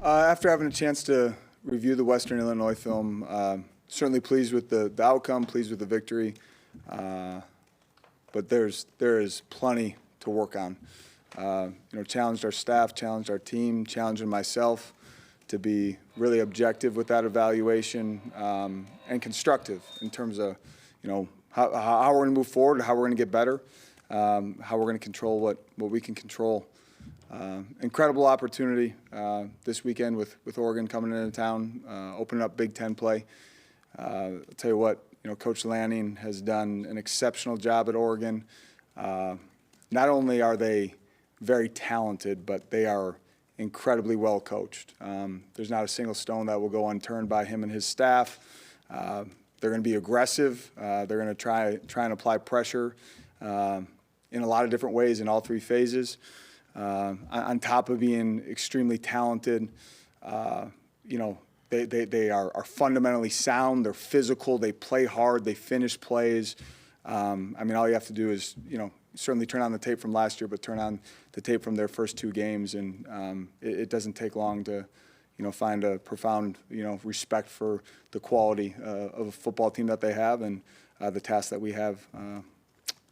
After having a chance to review the Western Illinois film, certainly pleased with the outcome, pleased with the victory, but there is plenty to work on. Challenged our staff, challenged our team, challenging myself to be really objective with that evaluation and constructive in terms of, how we're going to move forward, how we're going to get better, how we're going to control what we can control. Incredible opportunity this weekend with Oregon coming into town, opening up Big Ten play. I'll tell you what, Coach Lanning has done an exceptional job at Oregon. Not only are they very talented, but they are incredibly well coached. There's not a single stone that will go unturned by him and his staff. They're going to be aggressive. They're going to try and apply pressure in a lot of different ways in all three phases. On top of being extremely talented, they are fundamentally sound. They're physical. They play hard. They finish plays. All you have to do is, certainly turn on the tape from last year, but turn on the tape from their first two games, and it doesn't take long to, find a profound, respect for the quality of a football team that they have and the task that we have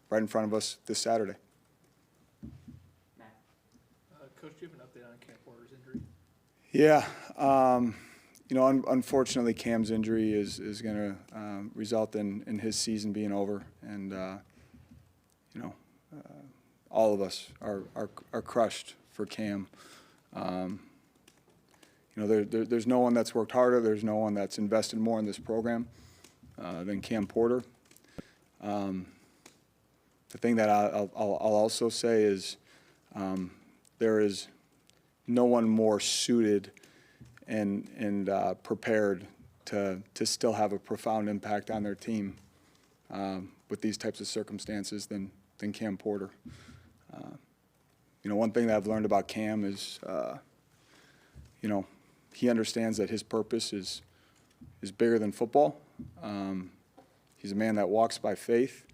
right in front of us this Saturday. Coach, do you have an update on Cam Porter's injury? Yeah. Unfortunately, Cam's injury is going to result in his season being over, and all of us are crushed for Cam. There's no one that's worked harder. There's no one that's invested more in this program than Cam Porter. The thing that I'll also say is there is no one more suited and prepared to still have a profound impact on their team with these types of circumstances than Cam Porter. One thing that I've learned about Cam is, he understands that his purpose is bigger than football. He's a man that walks by faith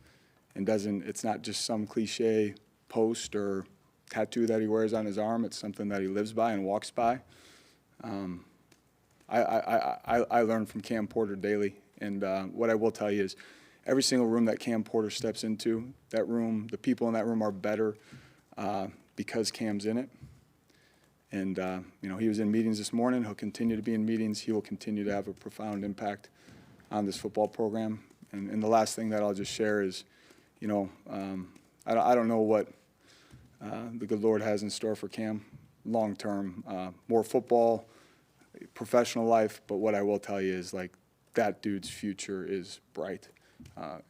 and it's not just some cliche post or tattoo that he wears on his arm. It's something that he lives by and walks by. I learn from Cam Porter daily, and what I will tell you is every single room that Cam Porter steps into, that room, the people in that room are better because Cam's in it. And, he was in meetings this morning. He'll continue to be in meetings. He will continue to have a profound impact on this football program. And the last thing that I'll just share is, I don't know what the good Lord has in store for Cam long term, more football, professional life, but what I will tell you is that dude's future is bright.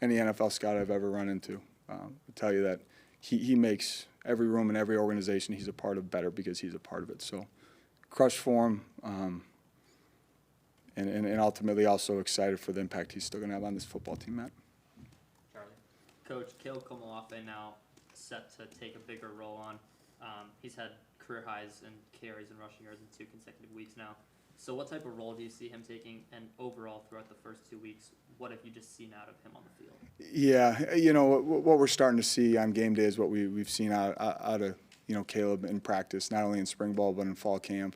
Any NFL scout I've ever run into will tell you that he makes every room and every organization he's a part of better because he's a part of it. So crushed for him, and ultimately also excited for the impact he's still going to have on this football team, Matt. Charlie. Coach, Caleb Komolafe now set to take a bigger role on. He's had career highs in carries and rushing yards in 2 consecutive weeks now. So what type of role do you see him taking? And overall, throughout the first 2 weeks, what have you just seen out of him on the field? Yeah, what we're starting to see on game day is what we've seen out of, Caleb in practice, not only in spring ball but in fall camp.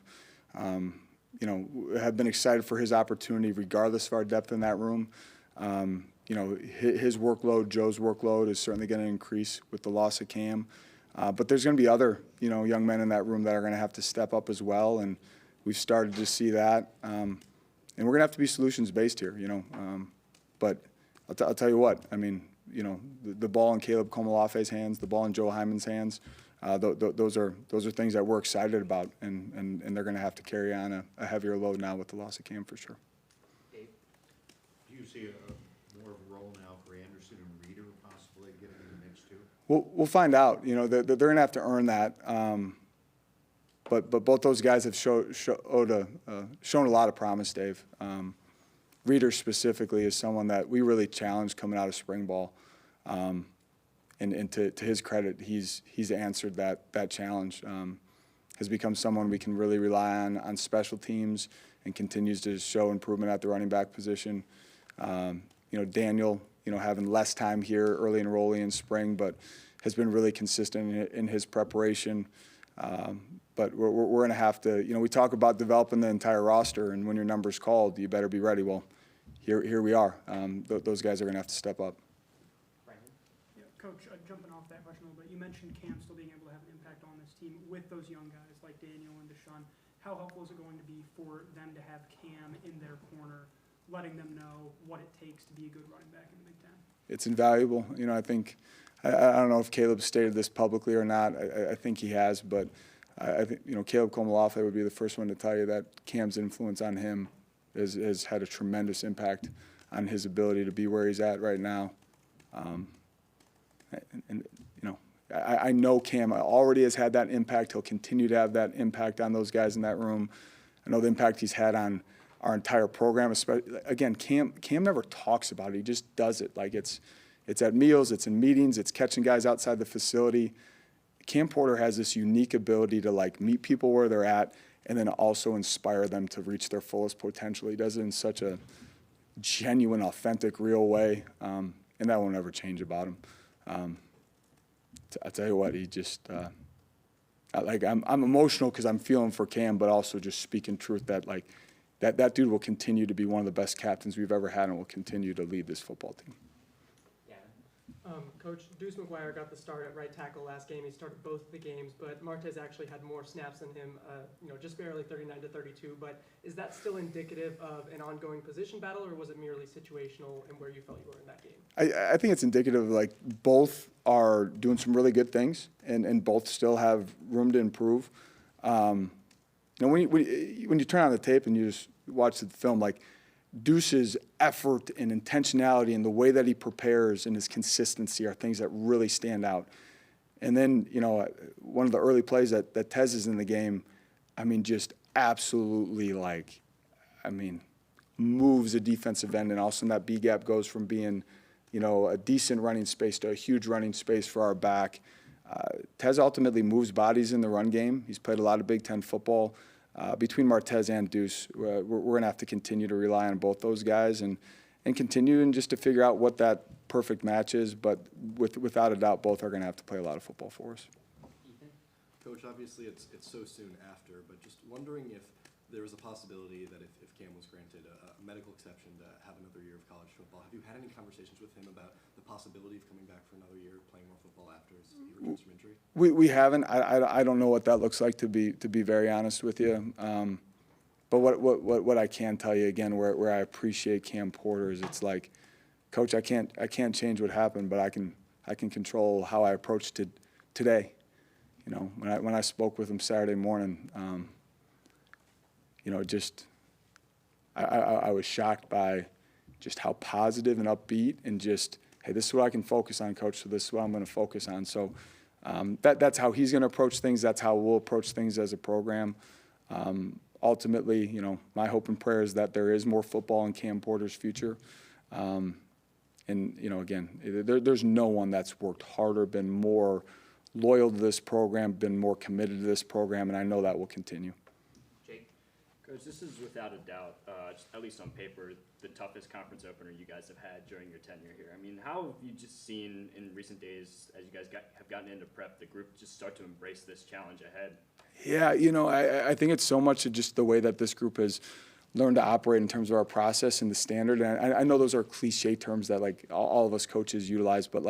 Have been excited for his opportunity regardless of our depth in that room. His workload, Joe's workload is certainly going to increase with the loss of Cam. But there's going to be other, young men in that room that are going to have to step up as well, and we've started to see that. And we're going to have to be solutions-based here, But I'll tell you what, the ball in Caleb Komolafe's hands, the ball in Joe Hyman's hands, those are things that we're excited about, and they're going to have to carry on a heavier load now with the loss of Cam for sure. Dave? Do you see more of a role now for Anderson and Reeder possibly getting in the mix too? We'll find out. They're going to have to earn that. But both those guys have shown a lot of promise, Dave. Reeder specifically is someone that we really challenged coming out of spring ball. And to his credit, he's answered that challenge. Has become someone we can really rely on special teams and continues to show improvement at the running back position. Daniel, having less time here early enrollee in spring, but has been really consistent in his preparation. But we're going to have to, we talk about developing the entire roster, and when your number's called, you better be ready. Well, here we are. Those guys are going to have to step up. Yeah, Coach, jumping off that question a little bit, you mentioned Cam still being able to have an impact on this team with those young guys like Daniel and Deshaun. How helpful is it going to be for them to have Cam in their corner, letting them know what it takes to be a good running back in the Big Ten? It's invaluable. I think, I don't know if Caleb stated this publicly or not. I think he has, but I think, Caleb Komalafe would be the first one to tell you that Cam's influence on him has had a tremendous impact on his ability to be where he's at right now. I know Cam already has had that impact. He'll continue to have that impact on those guys in that room. I know the impact he's had on our entire program. Especially, again, Cam never talks about it. He just does it. Like it's at meals, it's in meetings, it's catching guys outside the facility. Cam Porter has this unique ability to meet people where they're at and then also inspire them to reach their fullest potential. He does it in such a genuine, authentic, real way, and that won't ever change about him. I tell you what, he just I'm emotional because I'm feeling for Cam, but also just speaking truth that that dude will continue to be one of the best captains we've ever had and will continue to lead this football team. Coach, Deuce McGuire got the start at right tackle last game. He started both of the games, but Martez actually had more snaps than him, just barely 39-32. But is that still indicative of an ongoing position battle, or was it merely situational and where you felt you were in that game? I think it's indicative of both are doing some really good things and both still have room to improve. When you turn on the tape and you just watch the film, Deuce's effort and intentionality and the way that he prepares and his consistency are things that really stand out. And then, one of the early plays that Tez is in the game, just absolutely moves a defensive end, and all of a sudden that B gap goes from being, a decent running space to a huge running space for our back. Tez ultimately moves bodies in the run game. He's played a lot of Big Ten football. Between Martez and Deuce, we're going to have to continue to rely on both those guys and continue and just to figure out what that perfect match is. But without a doubt, both are going to have to play a lot of football for us. Coach, obviously it's so soon after, but just wondering if there was a possibility that if Cam was granted a medical exception to have another year of college football, have you had any conversations with him about the possibility of coming back for another year, playing more football after he returns from injury? We haven't. I don't know what that looks like, to be very honest with you. But what I can tell you again, where I appreciate Cam Porter is it's Coach, I can't change what happened, but I can control how I approach today. When I spoke with him Saturday morning, I was shocked by just how positive and upbeat and just, hey, this is what I can focus on, Coach, so this is what I'm going to focus on. So that's how he's going to approach things. That's how we'll approach things as a program. Ultimately, my hope and prayer is that there is more football in Cam Porter's future. And, again, there's no one that's worked harder, been more loyal to this program, been more committed to this program, and I know that will continue. Coach, this is without a doubt, just at least on paper, the toughest conference opener you guys have had during your tenure here. How have you just seen in recent days, as you guys have gotten into prep, the group just start to embrace this challenge ahead? Yeah, I think it's so much of just the way that this group has learned to operate in terms of our process and the standard. And I know those are cliche terms that all of us coaches utilize, but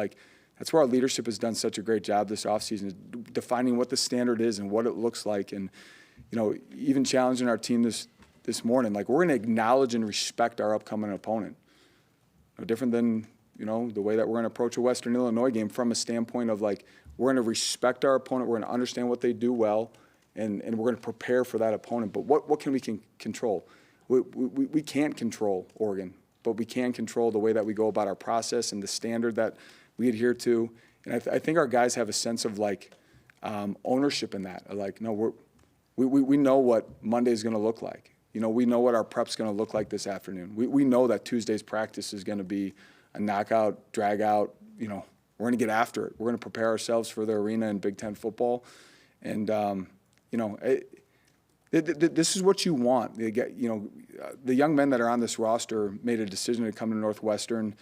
that's where our leadership has done such a great job this offseason, defining what the standard is and what it looks like. And even challenging our team this morning, we're going to acknowledge and respect our upcoming opponent. No different than, the way that we're going to approach a Western Illinois game from a standpoint of we're going to respect our opponent, we're going to understand what they do well, and we're going to prepare for that opponent. But what can we control? We can't control Oregon, but we can control the way that we go about our process and the standard that we adhere to. And I think our guys have a sense of ownership in that. No, we know what Monday is going to look like. We know what our prep's going to look like this afternoon. We know that Tuesday's practice is going to be a knockout, drag out. We're going to get after it. We're going to prepare ourselves for the arena in Big Ten football. And, this is what you want. The young men that are on this roster made a decision to come to Northwestern,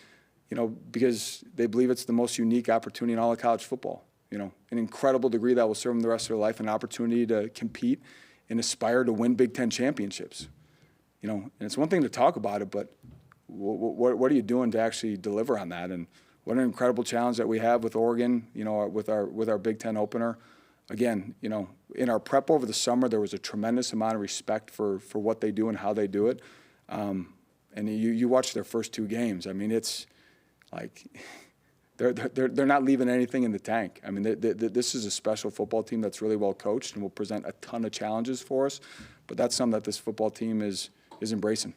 because they believe it's the most unique opportunity in all of college football. an incredible degree that will serve them the rest of their life, an opportunity to compete and aspire to win Big Ten championships. And it's one thing to talk about it, but what are you doing to actually deliver on that? And what an incredible challenge that we have with Oregon, with our Big Ten opener. Again, in our prep over the summer, there was a tremendous amount of respect for what they do and how they do it. And you watch their first 2 games. I mean, it's like they're not leaving anything in the tank. I mean, this is a special football team that's really well coached and will present a ton of challenges for us. But that's something that this football team is embracing.